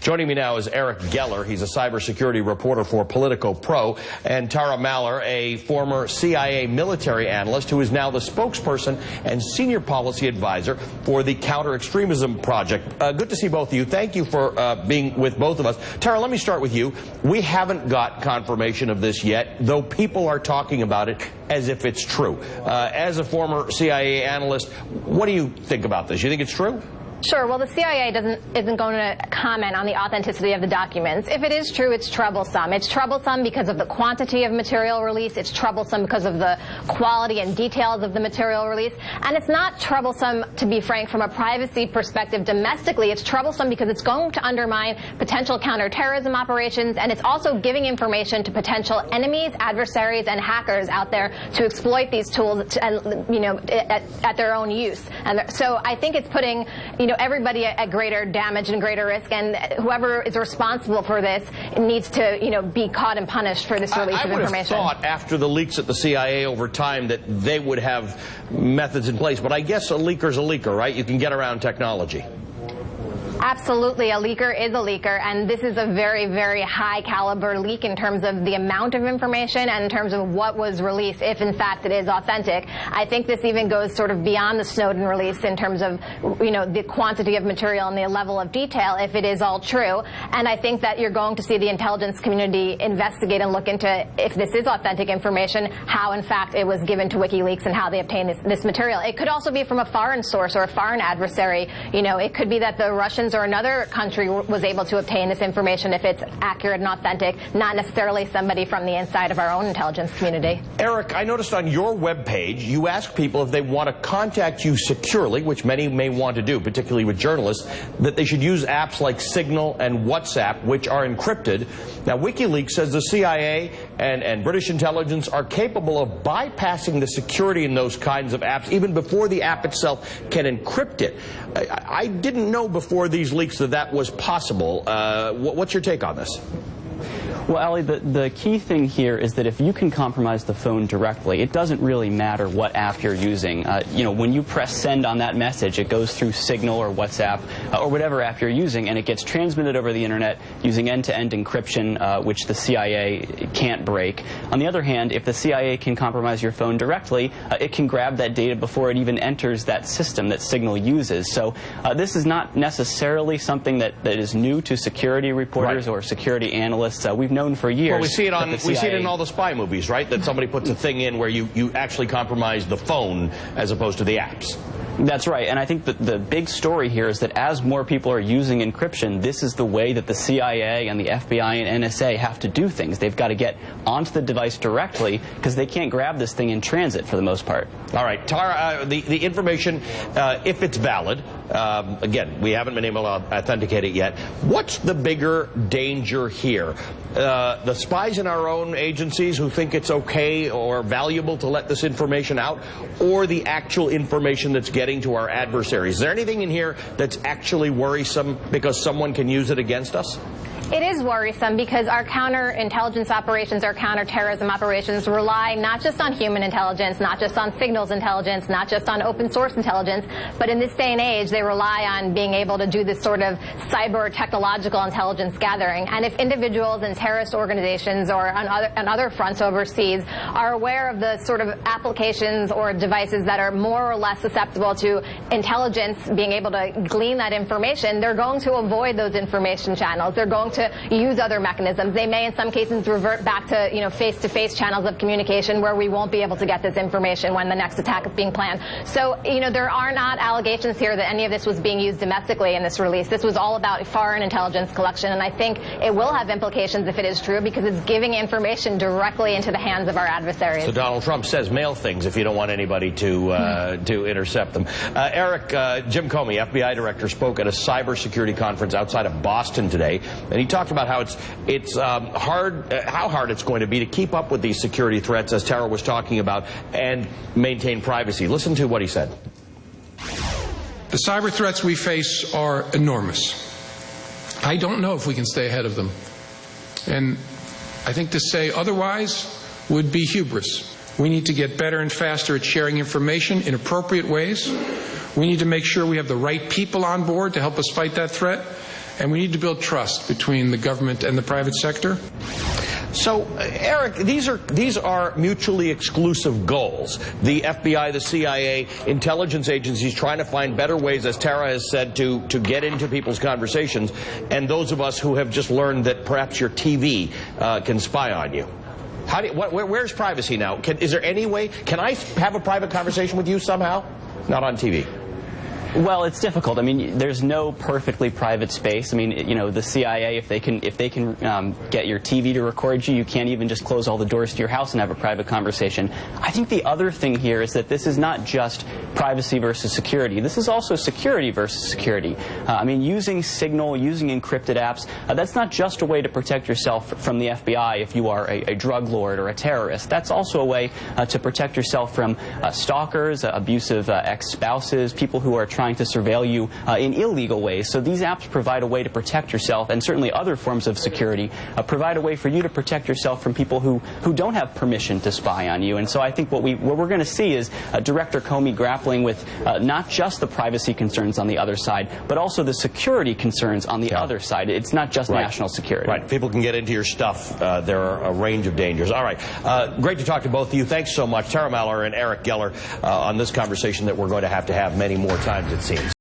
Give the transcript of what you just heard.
Joining me now is Eric Geller. He's a cybersecurity reporter for Politico Pro, and Tara Maller, a former CIA military analyst who is now the spokesperson and senior policy advisor for the Counter-Extremism Project. Good to see both of you. Thank you for being with both of us. Tara, let me start with you. We haven't got confirmation of this yet, though people are talking about it as if it's true. As a former CIA analyst, what do you think about this? You think it's true? Sure. Well, the CIA isn't going to comment on the authenticity of the documents. If it is true, it's troublesome. It's troublesome because of the quantity of material released. It's troublesome because of the quality and details of the material released. And it's not troublesome, to be frank, from a privacy perspective domestically. It's troublesome because it's going to undermine potential counterterrorism operations, and it's also giving information to potential enemies, adversaries, and hackers out there to exploit these tools, at their own use. And so I think it's putting, everybody at greater damage and greater risk, and whoever is responsible for this needs to, be caught and punished for this release of information. I would have thought after the leaks at the CIA over time that they would have methods in place, but I guess a leaker's a leaker, right? You can get around technology. Absolutely. A leaker is a leaker, and this is a very, very high caliber leak in terms of the amount of information and in terms of what was released, if in fact it is authentic. I think this even goes sort of beyond the Snowden release in terms of, the quantity of material and the level of detail, if it is all true. And I think that you're going to see the intelligence community investigate and look into, if this is authentic information, how in fact it was given to WikiLeaks and how they obtained this material. It could also be from a foreign source or a foreign adversary. It could be that the Russians or another country was able to obtain this information if it's accurate and authentic, not necessarily somebody from the inside of our own intelligence community. Eric, I noticed on your webpage you ask people if they want to contact you securely, which many may want to do, particularly with journalists, that they should use apps like Signal and WhatsApp, which are encrypted. Now, WikiLeaks says the CIA and British intelligence are capable of bypassing the security in those kinds of apps even before the app itself can encrypt it. I didn't know before these leaks that was possible. What's your take on this? Well, Ali, the key thing here is that if you can compromise the phone directly, it doesn't really matter what app you're using. When you press send on that message, it goes through Signal or WhatsApp or whatever app you're using, and it gets transmitted over the internet using end-to-end encryption, which the CIA can't break. On the other hand, if the CIA can compromise your phone directly, it can grab that data before it even enters that system that Signal uses. So this is not necessarily something that is new to security reporters or security analysts. We've known for years. Well, we see it in all the spy movies, right? That somebody puts a thing in where you actually compromise the phone as opposed to the apps. That's right, and I think that the big story here is that as more people are using encryption, this is the way that the CIA and the FBI and NSA have to do things. They've got to get onto the device directly because they can't grab this thing in transit for the most part. All right, Tara, the information, if it's valid, again, we haven't been able to authenticate it yet. What's the bigger danger here? The spies in our own agencies who think it's okay or valuable to let this information out, or the actual information that's getting to our adversaries? Is there anything in here that's actually worrisome because someone can use it against us? It is worrisome because our counterintelligence operations, our counterterrorism operations rely not just on human intelligence, not just on signals intelligence, not just on open source intelligence, but in this day and age they rely on being able to do this sort of cyber technological intelligence gathering. And if individuals and terrorist organizations or on other fronts overseas are aware of the sort of applications or devices that are more or less susceptible to intelligence being able to glean that information, they're going to avoid those information channels. They're going to use other mechanisms. They may in some cases revert back to face-to-face channels of communication where we won't be able to get this information when the next attack is being planned. So there are not allegations here that any of this was being used domestically in this release. This was all about foreign intelligence collection, and I think it will have implications if it is true because it's giving information directly into the hands of our adversaries. So Donald Trump says mail things if you don't want anybody to intercept them. Eric, Jim Comey, FBI director, spoke at a cybersecurity conference outside of Boston today, and he talked about how how hard it's going to be to keep up with these security threats, as Tara was talking about, and maintain privacy. Listen to what he said. The cyber threats we face are enormous. I don't know if we can stay ahead of them. And I think to say otherwise would be hubris. We need to get better and faster at sharing information in appropriate ways. We need to make sure we have the right people on board to help us fight that threat. and we need to build trust between the government and the private sector. So, Eric, these are mutually exclusive goals. The FBI, the CIA, intelligence agencies trying to find better ways, as Tara has said, to get into people's conversations, and those of us who have just learned that perhaps your TV can spy on you. Where's privacy now? Is there any way? Can I have a private conversation with you somehow? Not on TV. Well, it's difficult. I mean, there's no perfectly private space. I mean, you know, the CIA, if they can get your TV to record you, you can't even just close all the doors to your house and have a private conversation. I think the other thing here is that this is not just privacy versus security. This is also security versus security. I mean, using Signal, using encrypted apps, that's not just a way to protect yourself from the FBI if you are a drug lord or a terrorist. That's also a way to protect yourself from stalkers, abusive ex-spouses, people who are trying to surveil you in illegal ways. So these apps provide a way to protect yourself, and certainly other forms of security provide a way for you to protect yourself from people who don't have permission to spy on you. And so I think what we're going to see is Director Comey grappling with not just the privacy concerns on the other side, but also the security concerns on the other side. It's not just national security. Right. People can get into your stuff. There are a range of dangers. All right. Great to talk to both of you. Thanks so much, Tara Maller and Eric Geller, on this conversation that we're going to have many more times, it seems.